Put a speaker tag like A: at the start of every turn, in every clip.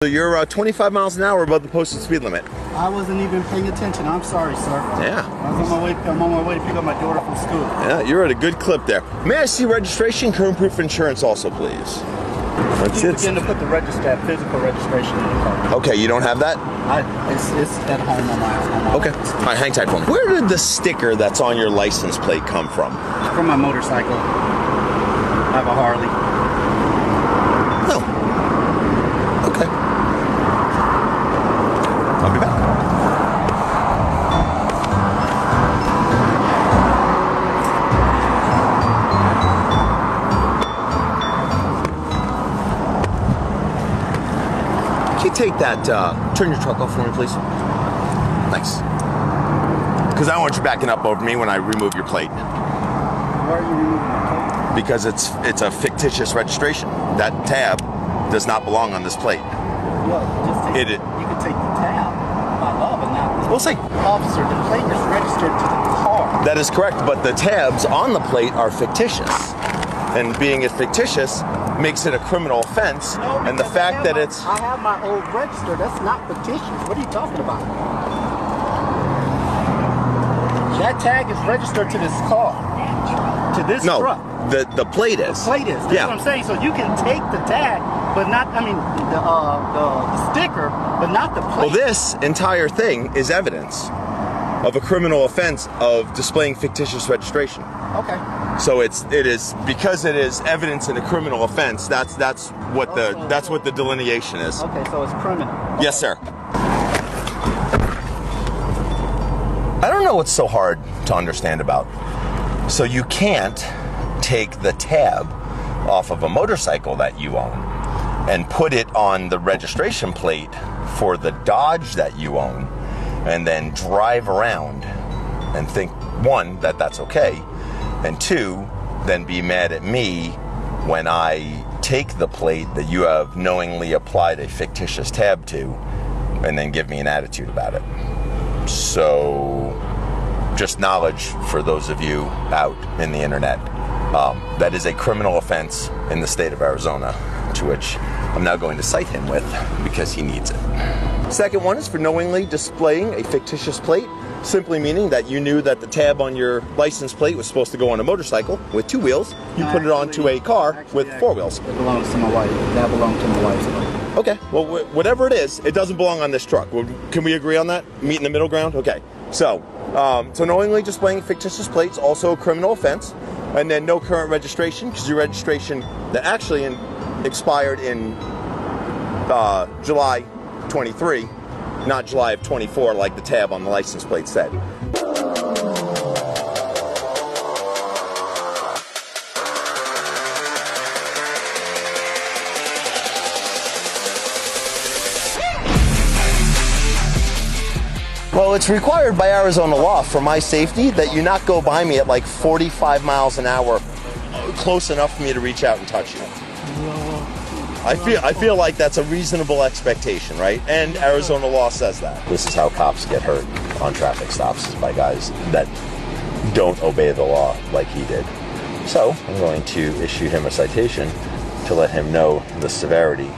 A: So you're 25 miles an hour above the posted speed limit.
B: I wasn't even paying attention. I'm sorry, sir.
A: Yeah.
B: I'm on my way to pick up my daughter from school.
A: Yeah, you're at a good clip there. May I see registration, current proof of insurance also, please? That's
B: You
A: it.
B: begin to put the physical registration in the car.
A: Okay, you don't have that?
B: It's at home on my
A: Okay. All right, hang tight for me. Where did the sticker that's on your license plate come from?
B: From my motorcycle. I have a Harley.
A: Oh. Okay. I'll be back. Can you take that, turn your truck off for me, please? Thanks. Because I don't want you backing up over me when I remove your plate.
B: Why are you removing my plate?
A: Because it's a fictitious registration. That tab does not belong on this plate.
B: Look, just take you can take the tab by law, but not.
A: We'll see.
B: Officer, the plate is registered to the car.
A: That is correct, but the tabs on the plate are fictitious. And being it fictitious makes it a criminal offense.
B: No,
A: and the fact that
B: I have my old register. That's not fictitious. What are you talking about? That tag is registered to this car. To this truck.
A: The plate is.
B: The plate is. That's what I'm saying. So you can take the tag, but not, the sticker, but not the plate.
A: Well, this entire thing is evidence of a criminal offense of displaying fictitious registration.
B: Okay.
A: So it is because it is evidence in a criminal offense. That's what the delineation is.
B: Okay, so it's criminal. Okay.
A: Yes, sir. I don't know what's so hard to understand about. So you can't take the tab off of a motorcycle that you own and put it on the registration plate for the Dodge that you own and then drive around and think, one, that that's okay, and two, then be mad at me when I take the plate that you have knowingly applied a fictitious tab to and then give me an attitude about it. So, just knowledge for those of you out in the internet. That is a criminal offense in the state of Arizona, to which I'm now going to cite him with because he needs it. Second one is for knowingly displaying a fictitious plate, simply meaning that you knew that the tab on your license plate was supposed to go on a motorcycle with 2 wheels. You put it onto a car with 4 wheels.
B: It belongs to my wife. That belongs to my wife.
A: Okay, well, whatever it is, it doesn't belong on this truck. Can we agree on that? Meet in the middle ground? Okay. So knowingly displaying fictitious plates, also a criminal offense. And then no current registration, because your registration that actually expired in July 23, not July of 24, like the tab on the license plate said. Well, it's required by Arizona law for my safety that you not go by me at like 45 miles an hour, close enough for me to reach out and touch you. I feel like that's a reasonable expectation, right? And Arizona law says that. This is how cops get hurt on traffic stops, is by guys that don't obey the law like he did. So I'm going to issue him a citation to let him know the severity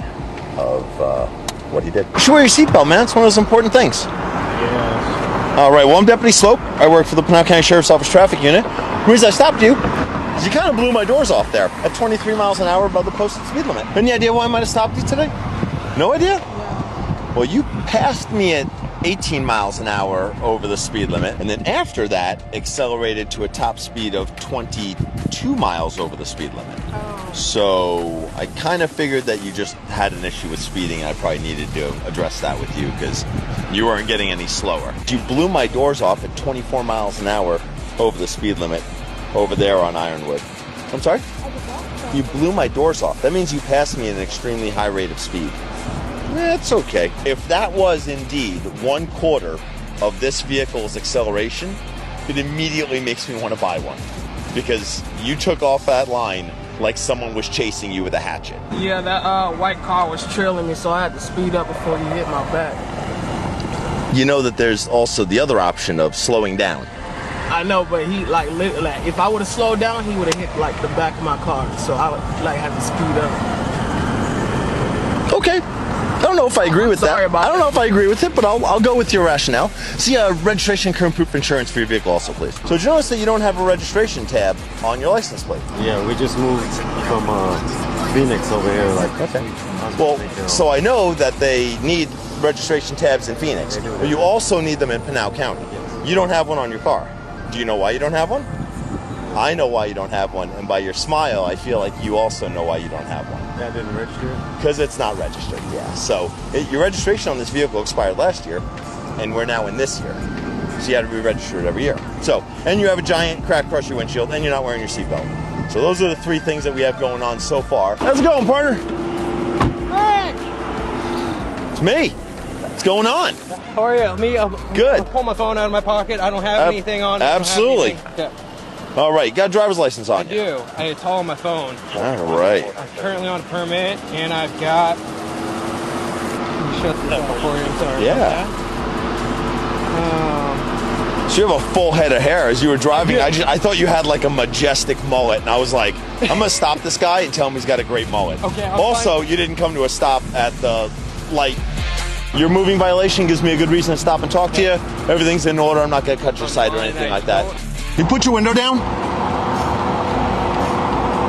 A: of what he did. You should wear your seatbelt, man. It's one of those important things. All right, well, I'm Deputy Slope. I work for the Pinal County Sheriff's Office Traffic Unit. The reason I stopped you is you kind of blew my doors off there at 23 miles an hour above the posted speed limit. Any idea why I might have stopped you today? No idea? Yeah. Well, you passed me at 18 miles an hour over the speed limit, and then after that, accelerated to a top speed of 22 miles over the speed limit. Oh. So I kind of figured that you just had an issue with speeding, and I probably needed to address that with you because you weren't getting any slower. You blew my doors off at 24 miles an hour over the speed limit over there on Ironwood. I'm sorry? You blew my doors off. That means you passed me at an extremely high rate of speed. That's okay. If that was indeed 1/4 of this vehicle's acceleration, it immediately makes me want to buy one. Because you took off that line like someone was chasing you with a hatchet.
C: Yeah, that white car was trailing me, so I had to speed up before you hit my back.
A: You know that there's also the other option of slowing down.
C: I know, but he like if I would have slowed down, he would have hit like the back of my car, so I would like have to speed up.
A: Okay. I don't know if I agree with
C: Sorry
A: that.
C: about
A: I don't
C: that.
A: know if I agree with it, but I'll go with your rationale. See, registration, current proof, insurance for your vehicle also, please. So did you notice that you don't have a registration tab on your license plate?
D: Yeah, we just moved from Phoenix over here.
A: Well, so I know that they need registration tabs in Phoenix, but you also need them in Pinal County. You don't have one on your car. Do you know why you don't have one? I know why you don't have one, and by your smile, I feel like you also know why you don't have one.
D: That didn't register?
A: Because it's not registered, yeah. So your registration on this vehicle expired last year, and we're now in this year. So you had to re-register it every year. So, and you have a giant crack across your windshield, and you're not wearing your seatbelt. So those are the three things that we have going on so far. How's it going, partner? It's me. What's going on?
E: How are you? Me?
A: Good.
E: I'll pull my phone out of my pocket. I don't have anything on it.
A: Absolutely. All right, you got a driver's license on
E: I
A: you?
E: do. It's all on my phone.
A: All right.
E: I'm currently on a permit, and I've got... Let me shut this off for you. I'm sorry.
A: Yeah. So you have a full head of hair. As you were driving, I thought you had like a majestic mullet, and I was like, I'm gonna stop this guy and tell him he's got a great mullet.
E: Okay.
A: Also, you didn't come to a stop at the light. Your moving violation gives me a good reason to stop and talk to you. Everything's in order. I'm not gonna cut your side or anything like that. You put your window down?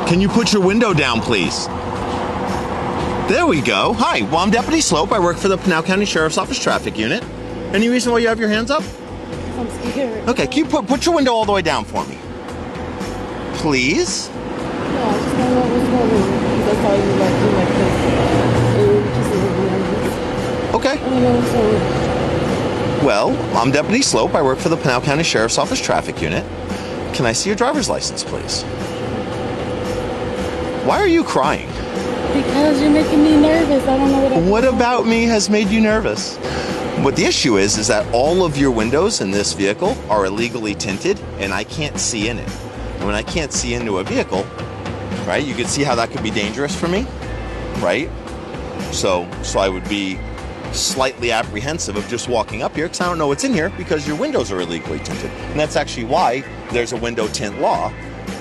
A: Can you put your window down, please? There we go. Hi, well, I'm Deputy Slope. I work for the Pinal County Sheriff's Office Traffic Unit. Any reason why you have your hands up?
F: I'm scared.
A: Okay, can you put your window all the way down for me? Please?
F: No, I just don't know what's going on. Because I saw you like this. And just a little nervous.
A: Okay.
F: I don't know what's going on.
A: Well, I'm Deputy Slope. I work for the Pinal County Sheriff's Office Traffic Unit. Can I see your driver's license, please? Why are you crying?
F: Because you're making me nervous. I don't know what I'm
A: What
F: doing.
A: about me has made you nervous? What the issue is that all of your windows in this vehicle are illegally tinted, and I can't see in it. And when I can't see into a vehicle, right, you can see how that could be dangerous for me, right? So I would be slightly apprehensive of just walking up here because I don't know what's in here because your windows are illegally tinted. And that's actually why there's a window tint law,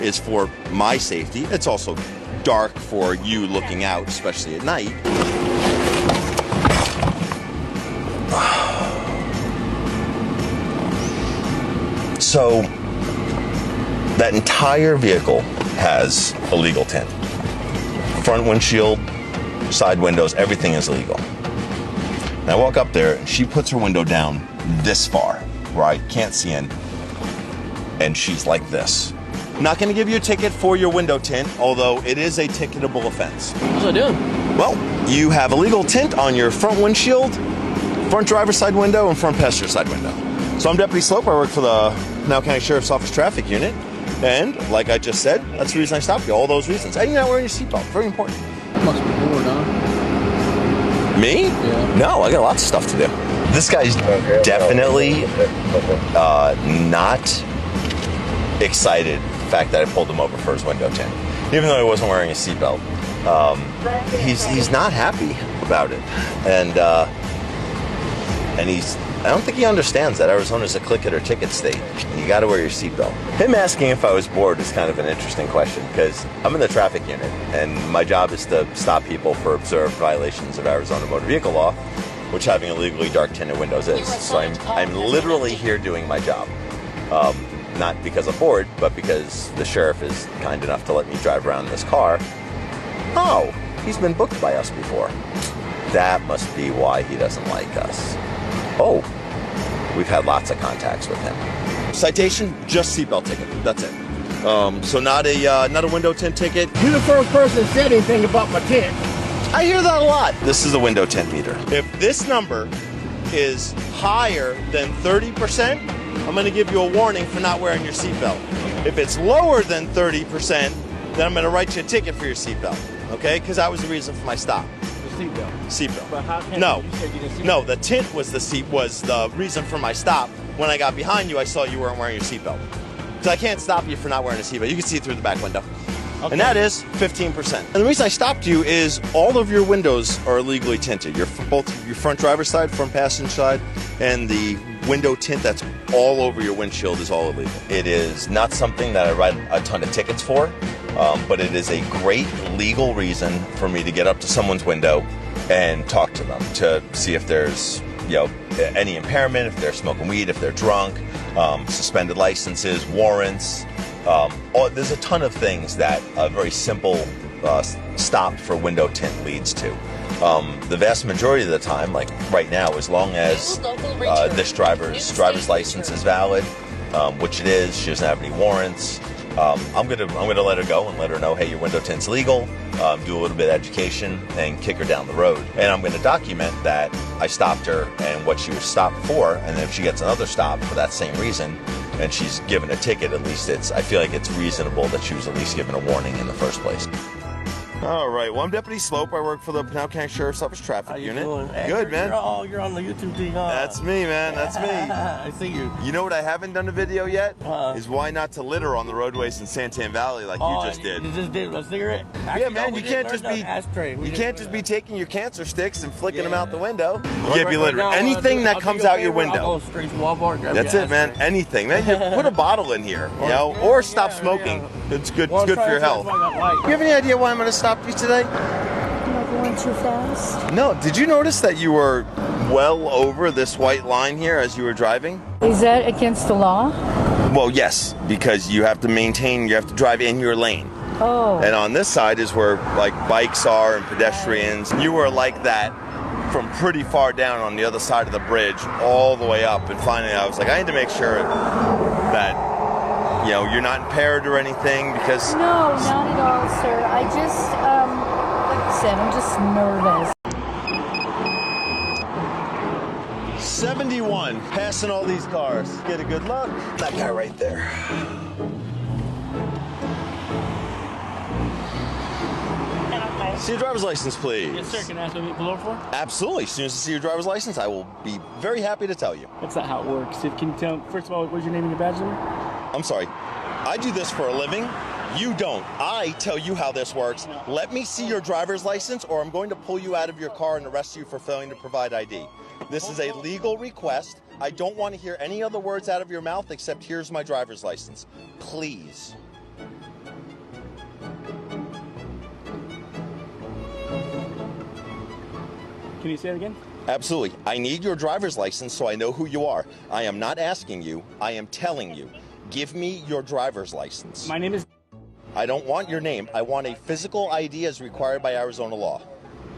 A: is for my safety. It's also dark for you looking out, especially at night. So that entire vehicle has illegal tint. Front windshield, side windows, everything is illegal. And I walk up there and she puts her window down this far where I can't see in, and she's like this. I'm not going to give you a ticket for your window tint, although it is a ticketable offense.
C: What's I doing?
A: Well, you have illegal tint on your front windshield, front driver's side window, and front passenger side window. So I'm Deputy Slope. I work for the Pinal County Sheriff's Office Traffic Unit. And like I just said, that's the reason I stopped you. All those reasons. And you're not wearing your seatbelt. Very important.
C: Must be bored, huh?
A: Me?
C: Yeah.
A: No, I got lots of stuff to do. This guy's definitely not excited the fact that I pulled him over for his window tint. Even though he wasn't wearing a seatbelt. He's not happy about it. And I don't think he understands that Arizona's a click it or ticket state. You gotta wear your seatbelt. Him asking if I was bored is kind of an interesting question because I'm in the traffic unit and my job is to stop people for observed violations of Arizona motor vehicle law, which having illegally dark tinted windows is. So I'm literally here doing my job. Not because I'm bored, but because the sheriff is kind enough to let me drive around in this car. Oh, he's been booked by us before. That must be why he doesn't like us. Oh, we've had lots of contacts with him. Citation, just seatbelt ticket. That's it. So not a window tint ticket.
C: You're the first person that said anything about my tint.
A: I hear that a lot. This is a window tint meter. If this number is higher than 30%, I'm going to give you a warning for not wearing your seatbelt. If it's lower than 30%, then I'm going to write you a ticket for your seatbelt. Okay? Because that was the reason for my stop.
C: Seatbelt.
A: Seatbelt.
C: But how can
A: No.
C: you said you didn't see
A: No, the tint was the reason for my stop. When I got behind you, I saw you weren't wearing your seatbelt. So I can't stop you for not wearing a seatbelt. You can see it through the back window.
C: Okay.
A: And that is 15%. And the reason I stopped you is all of your windows are illegally tinted. Both your front driver's side, front passenger side, and the window tint that's all over your windshield is all illegal. It is not something that I write a ton of tickets for, but it is a great legal reason for me to get up to someone's window and talk to them to see if there's, you know, any impairment, if they're smoking weed, if they're drunk, suspended licenses, warrants. There's a ton of things that a very simple stop for window tint leads to. The vast majority of the time, like right now, as long as this driver's license is valid, which it is, she doesn't have any warrants, I'm gonna let her go and let her know, hey, your window tint's legal. Do a little bit of education and kick her down the road. And I'm going to document that I stopped her and what she was stopped for. And then if she gets another stop for that same reason and she's given a ticket, at least I feel like it's reasonable that she was at least given a warning in the first place. All right. Well, I'm Deputy Slope. I work for the Pinal County Sheriff's Office Traffic Unit.
G: Hey,
A: good, man.
G: You're on the YouTube thing, huh?
A: That's me, man. That's me.
G: I see you.
A: You know what I haven't done a video yet? Is why not to litter on the roadways in Santan Valley like you just did.
G: You just did a cigarette? Actually,
A: Yeah, man. You can't just be taking your cancer sticks and flicking them out the window. You can't be littering anything that comes out your window.
G: I'll go straight to Walmart.
A: That's it, man. Anything, man. You put a bottle in here, you know, or stop smoking. It's good. It's good for your health. You have any idea why I'm going to stop you today?
F: Am I going too fast?
A: No. Did you notice that you were well over this white line here as you were driving?
F: Is that against the law?
A: Well, yes, because you have to drive in your lane.
F: Oh.
A: And on this side is where like bikes are and pedestrians. You were like that from pretty far down on the other side of the bridge all the way up. And finally I was like, I need to make sure that, you know, you're not impaired or anything because...
F: No, not at all, sir. I just, like I said, I'm just nervous.
A: 71, passing all these cars. Get a good look. That guy right there. See your driver's license, please.
B: Yes, sir. Can I ask what you pull over for?
A: Absolutely. As soon as I see your driver's license, I will be very happy to tell you.
B: That's not how it works. Can you tell, first of all, what's your name and your badge number?
A: I'm sorry. I do this for a living. You don't. I tell you how this works. Let me see your driver's license or I'm going to pull you out of your car and arrest you for failing to provide ID. This is a legal request. I don't want to hear any other words out of your mouth except here's my driver's license. Please.
B: Can you say it again?
A: Absolutely. I need your driver's license so I know who you are. I am not asking you. I am telling you. Give me your driver's license.
B: My name is...
A: I don't want your name. I want a physical ID as required by Arizona law.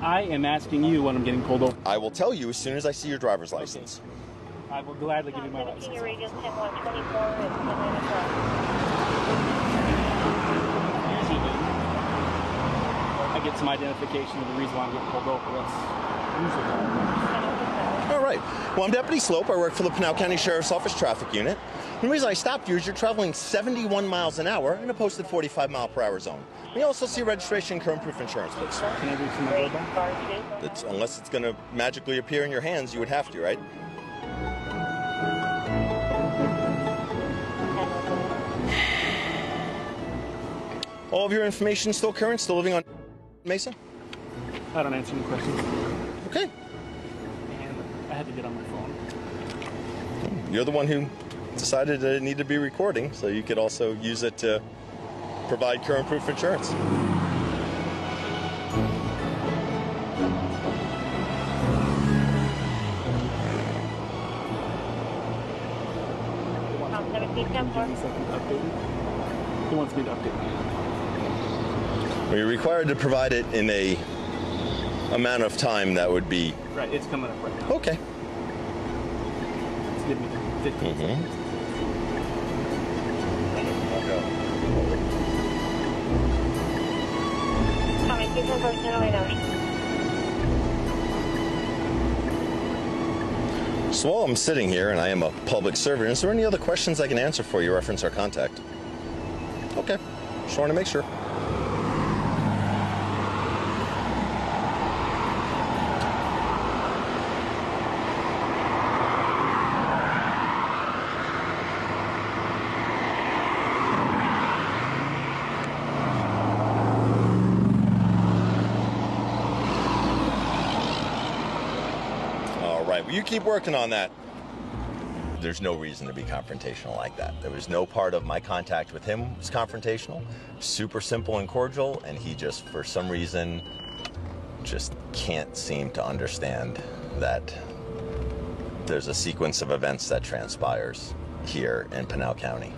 B: I am asking you when I'm getting pulled over.
A: I will tell you as soon as I see your driver's license.
B: I will gladly give you my license. Usually, I get some identification of the reason why I'm getting pulled over. That's usually all.
A: All right. Well, I'm Deputy Slope. I work for the Pinal County Sheriff's Office Traffic Unit. The reason I stopped you is you're traveling 71 miles an hour in a posted 45-mile-per-hour zone. We also see registration and current proof insurance, please.
B: Can I do some more back?
A: Unless it's going to magically appear in your hands, you would have to, right? All of your information still current, still living on Mesa?
B: I don't answer any questions.
A: Okay.
B: And I had to get on my phone.
A: You're the one who decided it needed to be recording, so you could also use it to provide current proof insurance.
B: He wants me to update me.
A: Well, you're required to provide it in a amount of time that would be...
B: Right, it's coming up right now.
A: Okay.
B: Just give me 15 seconds.
A: So while I'm sitting here and I am a public servant, is there any other questions I can answer for you, reference our contact? Okay, just wanted to make sure. You keep working on that. There's no reason to be confrontational like that. There was no part of my contact with him was confrontational. Super simple and cordial, and he just, for some reason, just can't seem to understand that there's a sequence of events that transpires here in Pinal County.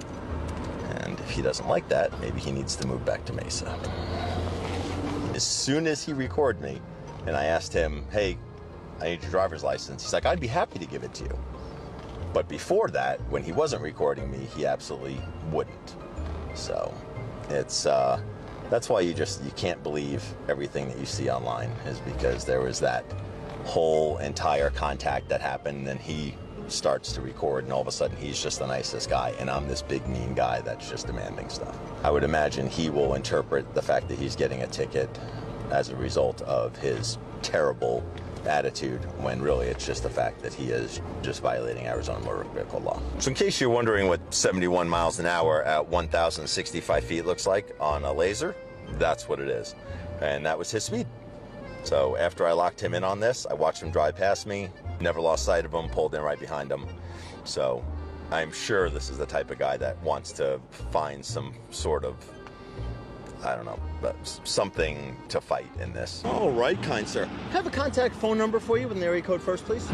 A: And if he doesn't like that, maybe he needs to move back to Mesa. As soon as he recorded me, and I asked him, hey, I need your driver's license, he's like, I'd be happy to give it to you. But before that, when he wasn't recording me, he absolutely wouldn't. So it's that's why you can't believe everything that you see online, is because there was that whole entire contact that happened, and then he starts to record, and all of a sudden he's just the nicest guy, and I'm this big mean guy that's just demanding stuff. I would imagine he will interpret the fact that he's getting a ticket as a result of his terrible attitude, when really it's just the fact that he is just violating Arizona motor vehicle law. So in case you're wondering what 71 miles an hour at 1,065 feet looks like on a laser, that's what it is. And that was his speed. So after I locked him in on this, I watched him drive past me, never lost sight of him, pulled in right behind him. So I'm sure this is the type of guy that wants to find some sort of, I don't know, but something to fight in this. All right, kind sir. Have a contact phone number for you with an area code first, please.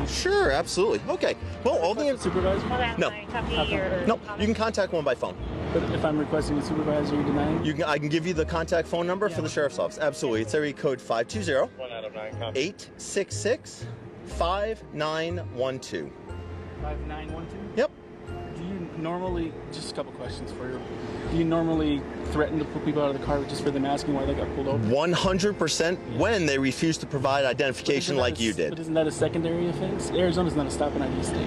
A: Sure, absolutely. Okay. Well, all the
H: supervisor?
A: No. No, you can contact one by phone.
H: But if I'm requesting a supervisor, you're denying?
A: I can give you the contact phone number for the sheriff's office. Absolutely. It's area code 520-866-5912.
H: 5912?
A: Yep.
H: Do you normally, just a couple questions for you, do you normally threaten to pull people out of the car just for them asking why they got pulled over?
A: 100% when they refuse to provide identification like you did.
H: But isn't that a secondary offense? Arizona's not a stop and ID state.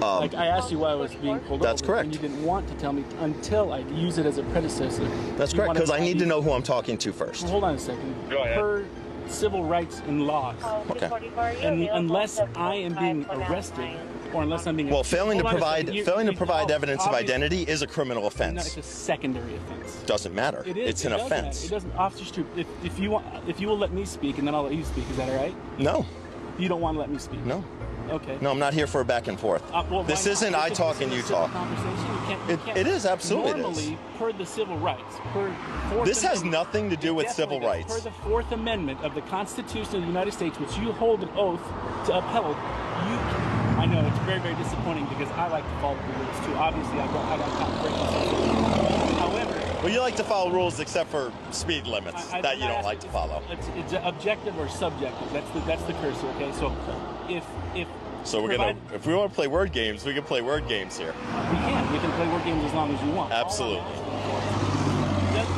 H: Like, I asked you why I was being pulled over.
A: That's correct.
H: And you didn't want to tell me until I use it as a predecessor.
A: That's correct, because I need to know who I'm talking to first.
H: Well, hold on a second.
G: Go ahead.
H: Per civil rights and laws,
A: Okay.
H: and unless I am being arrested, or unless I'm being...
A: Well, failing to
H: Hold on a
A: provide
H: second.
A: evidence of
H: Obviously,
A: identity is a criminal
H: no,
A: offense.
H: it's a secondary offense.
A: Doesn't matter.
H: It is.
A: It's an
H: It does matter.
A: offense.
H: It doesn't. Officer Stroop, if you will let me speak, and then I'll let you speak. Is that all right?
A: No.
H: You don't want to let me speak?
A: No.
H: Okay.
A: No, I'm not here for a back and forth.
H: Well,
A: This
H: why
A: isn't
H: not?
A: I talk and you talk. It is, absolutely it is.
H: Normally, per the civil rights,
A: This has nothing to do with
H: Definitely
A: civil
H: does.
A: rights.
H: Per the Fourth Amendment of the Constitution of the United States, which you hold an oath to uphold, I know it's very, very disappointing because I like to follow the rules too. Obviously, I got caught breaking something. However,
A: well, you like to follow rules except for speed limits that you don't like to follow.
H: It's objective or subjective. That's the cursor. Okay, so if
A: if we want to play word games, we can play word games here.
H: we can play word games as long as you want.
A: Absolutely.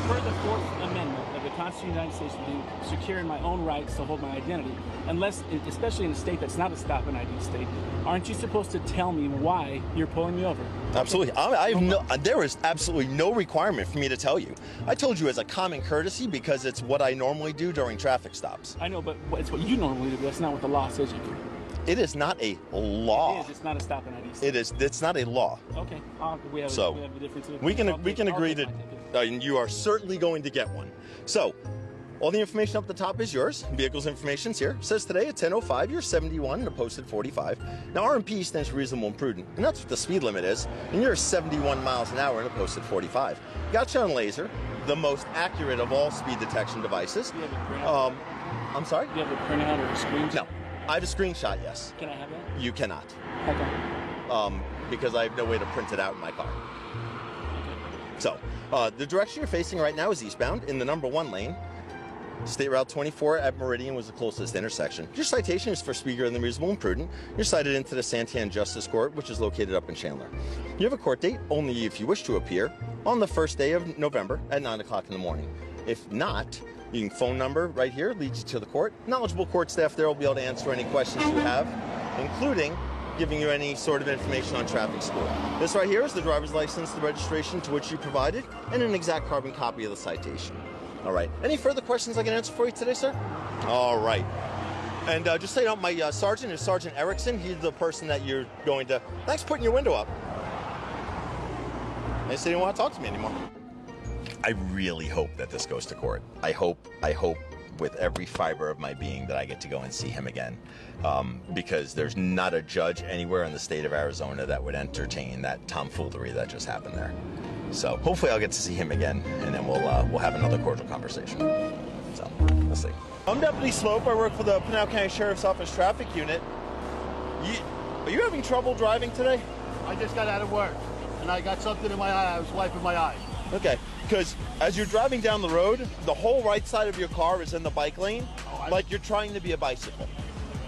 H: Per the Fourth Amendment of the Constitution of the United States, being secure in my own rights to hold my identity, unless, especially in a state that's not a stop and ID state, aren't you supposed to tell me why you're pulling me over?
A: Absolutely. There is absolutely no requirement for me to tell you. I told you as a common courtesy because it's what I normally do during traffic stops.
H: I know, but it's what you normally do. That's not what the law says you do.
A: It is not a law.
H: It is. It's not a stop and ID state.
A: It is. It's not a law.
H: Okay. We have a difference.
A: We can agree to, and you are certainly going to get one. So, all the information up at the top is yours. Vehicle's information's here. It says today at 10:05, you're 71 and a posted 45. Now, RMP stands for reasonable and prudent, and that's what the speed limit is. And you're 71 miles an hour and a posted 45. Got you on laser, the most accurate of all speed detection devices.
H: Do you have a printout?
A: I'm sorry?
H: Do you have a printout or a screenshot?
A: No. I have a screenshot, yes.
H: Can I have that?
A: You cannot.
H: Okay.
A: Because I have no way to print it out in my car. So, the direction you're facing right now is eastbound in the number 1 lane. State Route 24 at Meridian was the closest intersection. Your citation is for speed greater than reasonable and prudent. You're cited into the Santan Justice Court, which is located up in Chandler. You have a court date, only if you wish to appear, on the first day of November at 9 o'clock in the morning. If not, your phone number right here leads you to the court. Knowledgeable court staff there will be able to answer any questions you have, including giving you any sort of information on traffic school. This right here is the driver's license, the registration to which you provided, and an exact carbon copy of the citation. All right. Any further questions I can answer for you today, sir? All right. And just so you know, my sergeant is Sergeant Erickson. He's the person that you're going to... Thanks for putting your window up. They said you don't want to talk to me anymore. I really hope that this goes to court. I hope with every fiber of my being that I get to go and see him again. Because there's not a judge anywhere in the state of Arizona that would entertain that tomfoolery that just happened there. So hopefully I'll get to see him again, and then we'll have another cordial conversation. So, let's see. I'm Deputy Slope. I work for the Pinal County Sheriff's Office Traffic Unit. Are you having trouble driving today?
B: I just got out of work, and I got something in my eye. I was wiping my eye.
A: Okay, because as you're driving down the road, the whole right side of your car is in the bike lane, like you're trying to be a bicycle.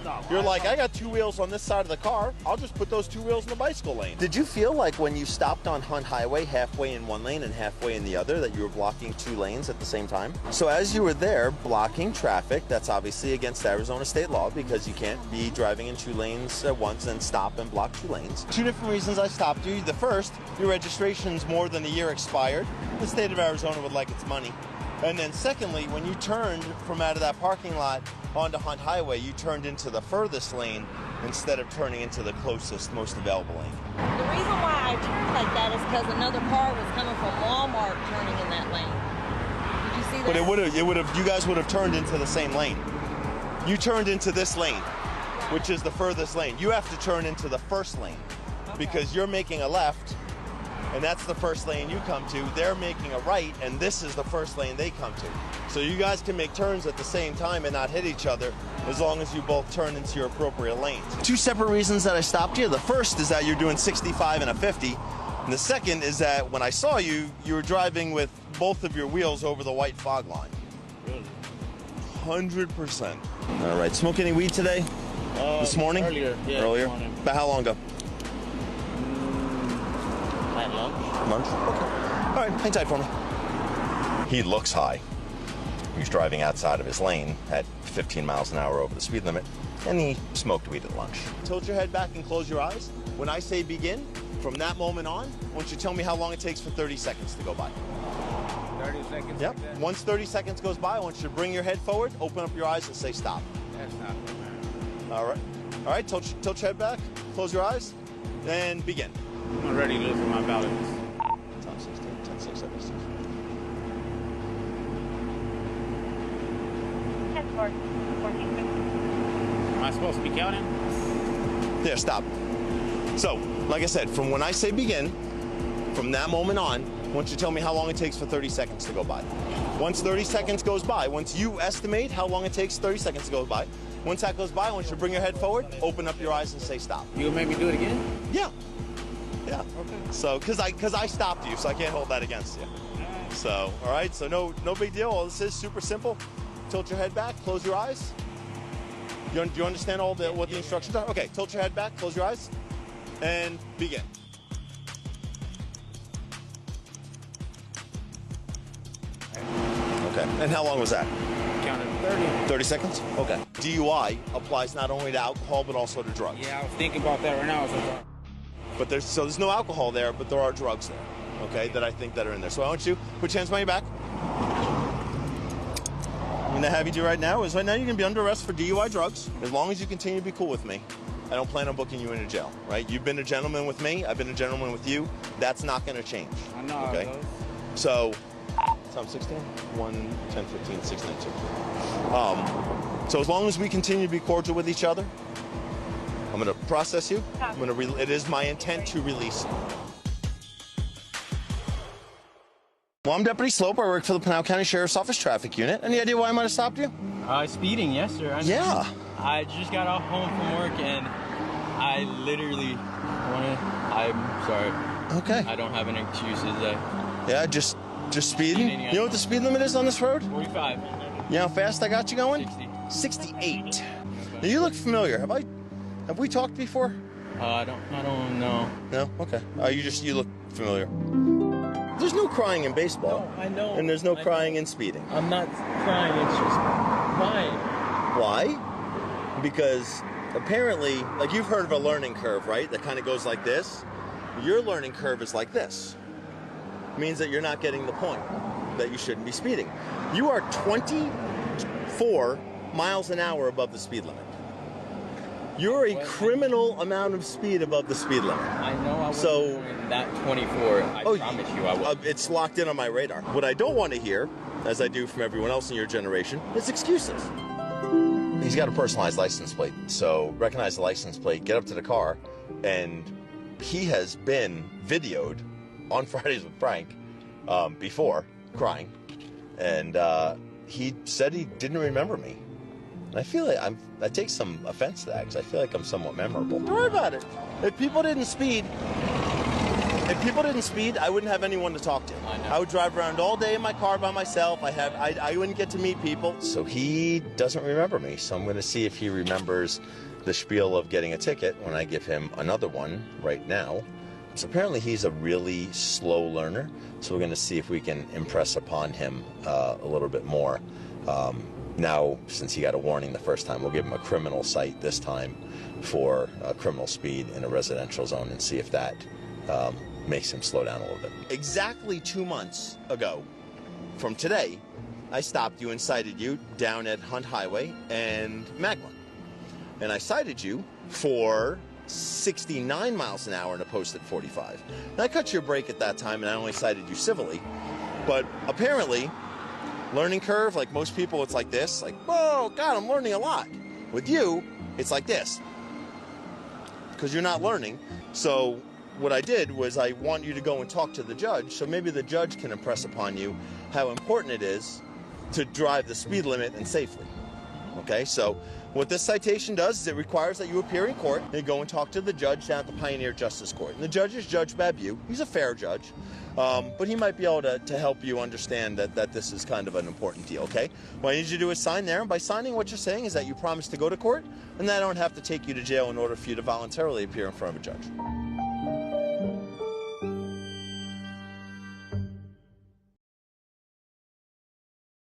B: No,
A: You're like, I got two wheels on this side of the car. I'll just put those two wheels in the bicycle lane. Did you feel like when you stopped on Hunt Highway, halfway in one lane and halfway in the other, that you were blocking two lanes at the same time? So as you were there blocking traffic, that's obviously against Arizona state law because you can't be driving in two lanes at once and stop and block two lanes. Two different reasons I stopped you. The first, your registration's more than a year expired. The state of Arizona would like its money. And then secondly, when you turned from out of that parking lot onto Hunt Highway, you turned into the furthest lane instead of turning into the closest, most available lane.
I: The reason why I turned like that is because another car was coming from Walmart turning in that lane. Did you see that?
A: But you guys would have turned into the same lane. You turned into this lane, which is the furthest lane. You have to turn into the first lane because you're making a left, and that's the first lane you come to. They're making a right, and this is the first lane they come to. So you guys can make turns at the same time and not hit each other as long as you both turn into your appropriate lanes. Two separate reasons that I stopped you. The first is that you're doing 65 and a 50. And the second is that when I saw you, you were driving with both of your wheels over the white fog line.
G: Really?
A: 100%. All right, smoke any weed today? This morning?
G: Earlier, yeah.
A: Earlier?
G: This morning.
A: About how long ago?
G: At lunch.
A: Lunch? Okay. All right, hang tight for me. He looks high. He's driving outside of his lane at 15 miles an hour over the speed limit, and he smoked weed at lunch. Tilt your head back and close your eyes. When I say begin, from that moment on, I want you to tell me how long it takes for 30 seconds to go by.
E: 30 seconds.
A: Yep.
E: Like that?
A: Once 30 seconds goes by, I want you to bring your head forward, open up your eyes, and say stop.
E: That's not good, man.
A: All right. All right, tilt your head back, close your eyes, and begin.
E: I'm ready to lose my balance.
A: 10, 16, 10, 6, 7, 6.
I: 14.
E: Am I supposed to be counting?
A: There, stop. So, like I said, from when I say begin, from that moment on, I want you to tell me how long it takes for 30 seconds to go by. Once 30 seconds goes by, once you estimate how long it takes 30 seconds to go by, once that goes by, I want you to bring your head forward, open up your eyes, and say stop.
E: You'll make me do it again?
A: Yeah. Yeah. Okay. So, because I stopped you, so I can't hold that against you. So, all right. So no big deal. All this is super simple. Tilt your head back, close your eyes. Do you understand what the instructions are? Okay. Tilt your head back, close your eyes, and begin. Okay. And how long was that?
E: Counted 30.
A: 30 seconds? Okay. DUI applies not only to alcohol but also to drugs.
E: Yeah, I was thinking about that right now.
A: But there's no alcohol there, but there are drugs there, okay, that I think that are in there. So I want you to put your hands behind your back. I'm gonna have you do right now is you're gonna be under arrest for DUI drugs. As long as you continue to be cool with me, I don't plan on booking you into jail, right? You've been a gentleman with me, I've been a gentleman with you. That's not gonna change.
E: I know.
A: Okay. So I'm 16, 1, 10, 15, 16, 2. So as long as we continue to be cordial with each other, I'm going to process you. It is my intent to release you. Well, I'm Deputy Slope. I work for the Pinal County Sheriff's Office Traffic Unit. Any idea why I might have stopped you?
J: Speeding, yes, sir.
A: Yeah.
J: I just got off home from work and I literally I'm sorry.
A: Okay.
J: I don't have any excuses.
A: Yeah, just speeding. You know what the speed limit is on this road?
J: 45.
A: You know how fast I got you going?
J: 60.
A: 68. Now, you look familiar. Have we talked before?
J: I don't know.
A: No? Okay. You look familiar. There's no crying in baseball.
J: No, I know.
A: And there's no crying in speeding.
J: I'm not crying, it's just why?
A: Why? Because apparently, like you've heard of a learning curve, right? That kind of goes like this. Your learning curve is like this. It means that you're not getting the point, that you shouldn't be speeding. You are 24 miles an hour above the speed limit. You're a criminal amount of speed above the speed limit.
J: I know I wasn't doing that 24. I promise you I was.
A: It's locked in on my radar. What I don't want to hear, as I do from everyone else in your generation, is excuses. He's got a personalized license plate, so recognize the license plate, get up to the car, and he has been videoed on Fridays with Frank before, crying, and he said he didn't remember me. And I feel like I take some offense to that because I feel like I'm somewhat memorable. Don't worry about it. If people didn't speed, I wouldn't have anyone to talk to. I would drive around all day in my car by myself. I wouldn't get to meet people. So he doesn't remember me. So I'm going to see if he remembers the spiel of getting a ticket when I give him another one right now. So apparently he's a really slow learner. So we're going to see if we can impress upon him a little bit more. Now, since he got a warning the first time, we'll give him a criminal cite this time for criminal speed in a residential zone and see if that makes him slow down a little bit. Exactly 2 months ago from today, I stopped you and cited you down at Hunt Highway and Magma. And I cited you for 69 miles an hour in a posted 45. And I cut your brake at that time and I only cited you civilly. But apparently, learning curve, like most people, it's like this. Like, whoa, God, I'm learning a lot. With you, it's like this. Because you're not learning. So what I did was I want you to go and talk to the judge, so maybe the judge can impress upon you how important it is to drive the speed limit and safely. Okay, so what this citation does is it requires that you appear in court and go and talk to the judge down at the Pioneer Justice Court. And the judge is Judge Babu. He's a fair judge, but he might be able to help you understand that this is kind of an important deal, okay? What I need you to do is sign there, and by signing, what you're saying is that you promise to go to court, and that I don't have to take you to jail in order for you to voluntarily appear in front of a judge.